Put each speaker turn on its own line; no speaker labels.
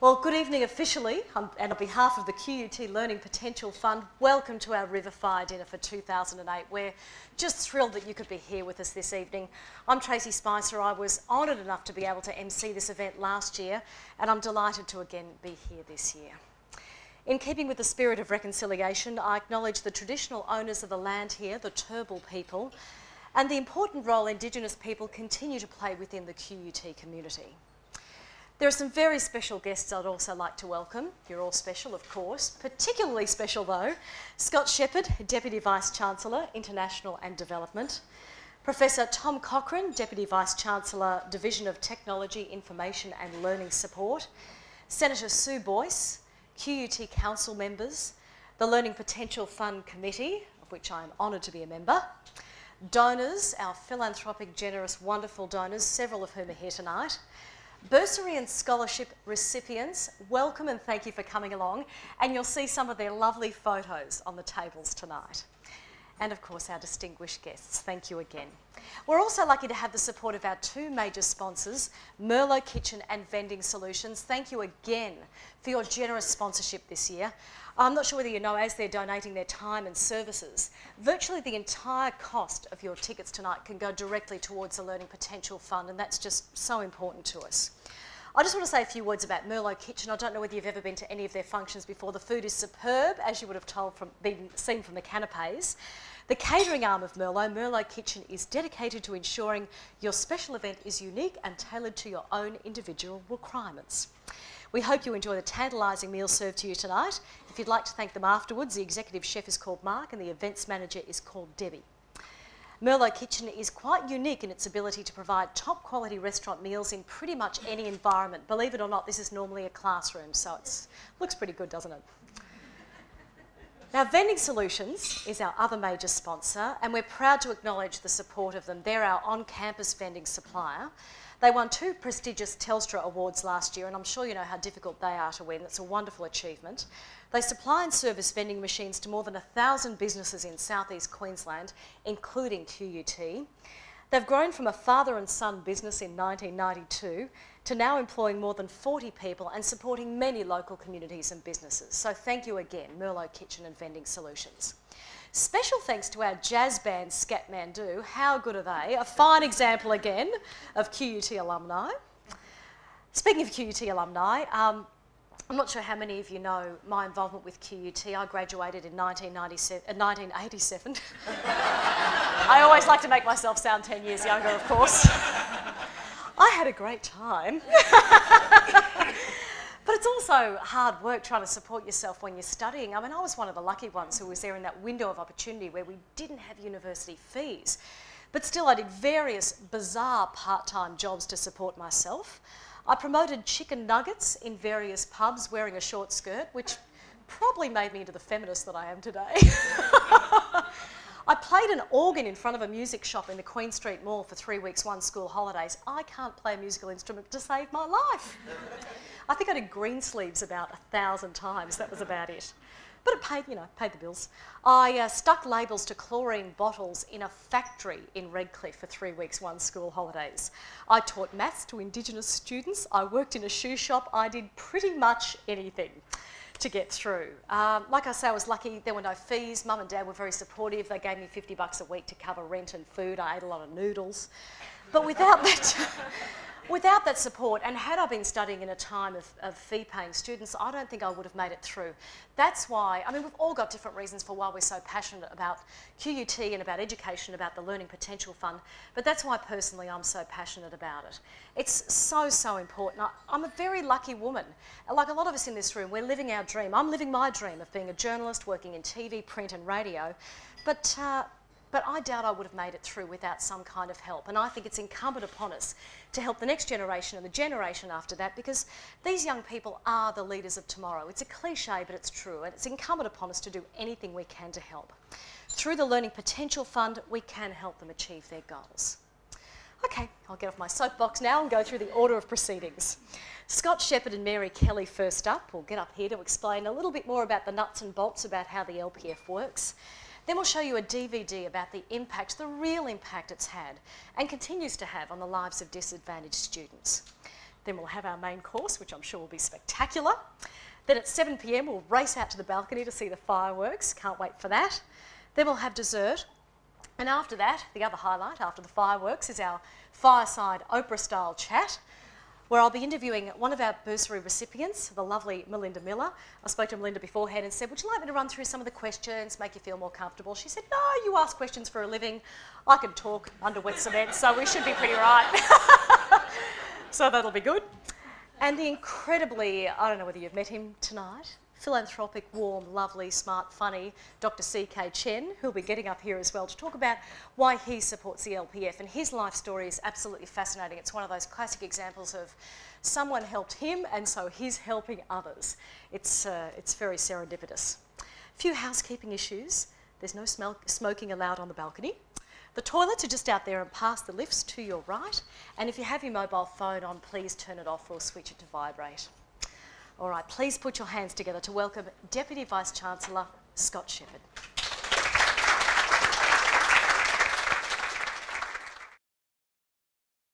Well, good evening officially, and on behalf of the QUT Learning Potential Fund, welcome to our Riverfire dinner for 2008. We're just thrilled that you could be here with us this evening. I'm Tracey Spicer. I was honoured enough to be able to MC this event last year, and I'm delighted to again be here this year. In keeping with the spirit of reconciliation, I acknowledge the traditional owners of the land here, the Turrbal people, and the important role Indigenous people continue to play within the QUT community. There are some very special guests I'd also like to welcome. You're all special, of course. Particularly special, though, Scott Shepherd, Deputy Vice-Chancellor, International and Development. Professor Tom Cochrane, Deputy Vice-Chancellor, Division of Technology, Information and Learning Support. Senator Sue Boyce, QUT Council members, the Learning Potential Fund Committee, of which I am honoured to be a member. Donors, our philanthropic, generous, wonderful donors, several of whom are here tonight. Bursary and scholarship recipients, welcome and thank you for coming along, and you'll see some of their lovely photos on the tables tonight. And of course our distinguished guests, thank you again. We're also lucky to have the support of our two major sponsors, Merlot Kitchen and Vending Solutions. Thank you again for your generous sponsorship this year. I'm not sure whether you know, as they're donating their time and services, virtually the entire cost of your tickets tonight can go directly towards the Learning Potential Fund, and that's just so important to us. I just want to say a few words about Merlot Kitchen. I don't know whether you've ever been to any of their functions before. The food is superb, as you would have been seen from the canapes. The catering arm of Merlot Kitchen, is dedicated to ensuring your special event is unique and tailored to your own individual requirements. We hope you enjoy the tantalising meal served to you tonight. If you'd like to thank them afterwards, the executive chef is called Mark and the events manager is called Debbie. Merlot Kitchen is quite unique in its ability to provide top quality restaurant meals in pretty much any environment. Believe it or not, this is normally a classroom, so it looks pretty good, doesn't it? Now, Vending Solutions is our other major sponsor, and we're proud to acknowledge the support of them. They're our on-campus vending supplier. They won 2 prestigious Telstra awards last year, and I'm sure you know how difficult they are to win. It's a wonderful achievement. They supply and service vending machines to more than 1,000 businesses in southeast Queensland, including QUT. They've grown from a father and son business in 1992 to now employing more than 40 people and supporting many local communities and businesses. So thank you again, Merlot Kitchen and Vending Solutions. Special thanks to our jazz band Scatmandu. How good are they? A fine example again of QUT alumni. Speaking of QUT alumni, I'm not sure how many of you know my involvement with QUT. I graduated in 1987. I always like to make myself sound 10 years younger, of course. I had a great time. But it's also hard work trying to support yourself when you're studying. I mean, I was one of the lucky ones who was there in that window of opportunity where we didn't have university fees. But still, I did various bizarre part-time jobs to support myself. I promoted chicken nuggets in various pubs wearing a short skirt, which probably made me into the feminist that I am today. I played an organ in front of a music shop in the Queen Street Mall for 3 weeks, 1 school holidays. I can't play a musical instrument to save my life. I think I did Greensleeves about 1,000 times. That was about it. But it paid, paid the bills. I stuck labels to chlorine bottles in a factory in Redcliffe for 3 weeks, 1 school holidays. I taught maths to Indigenous students. I worked in a shoe shop. I did pretty much anything to get through. Like I say, I was lucky. There were no fees. Mum and Dad were very supportive. They gave me $50 a week to cover rent and food. I ate a lot of noodles. But without that support, and had I been studying in a time of fee-paying students, I don't think I would have made it through. That's why, I mean, we've all got different reasons for why we're so passionate about QUT and about education, about the Learning Potential Fund, but that's why personally I'm so passionate about it. It's so, so important. I'm a very lucky woman. Like a lot of us in this room, we're living our dream. I'm living my dream of being a journalist, working in TV, print and radio, but I doubt I would have made it through without some kind of help. And I think it's incumbent upon us to help the next generation and the generation after that, because these young people are the leaders of tomorrow. It's a cliche, but it's true. And it's incumbent upon us to do anything we can to help. Through the Learning Potential Fund, we can help them achieve their goals. Okay, I'll get off my soapbox now and go through the order of proceedings. Scott Shepherd and Mary Kelly first up will get up here to explain a little bit more about the nuts and bolts about how the LPF works. Then we'll show you a DVD about the impact, the real impact it's had and continues to have on the lives of disadvantaged students. Then we'll have our main course, which I'm sure will be spectacular. Then at 7 p.m, we'll race out to the balcony to see the fireworks. Can't wait for that. Then we'll have dessert. And after that, the other highlight after the fireworks is our fireside Oprah-style chat, where I'll be interviewing one of our bursary recipients, the lovely Melinda Miller. I spoke to Melinda beforehand and said, would you like me to run through some of the questions, make you feel more comfortable? She said, no, you ask questions for a living. I can talk under wet cement, so we should be pretty right. So that'll be good. And the incredibly, I don't know whether you've met him tonight, philanthropic, warm, lovely, smart, funny Dr. C.K. Chen, who'll be getting up here as well to talk about why he supports the LPF. And his life story is absolutely fascinating. It's one of those classic examples of someone helped him and so he's helping others. It's very serendipitous. A few housekeeping issues. There's no smoking allowed on the balcony. The toilets are just out there and past the lifts to your right. And if you have your mobile phone on, please turn it off or switch it to vibrate. All right, please put your hands together to welcome Deputy Vice-Chancellor Scott Shepherd.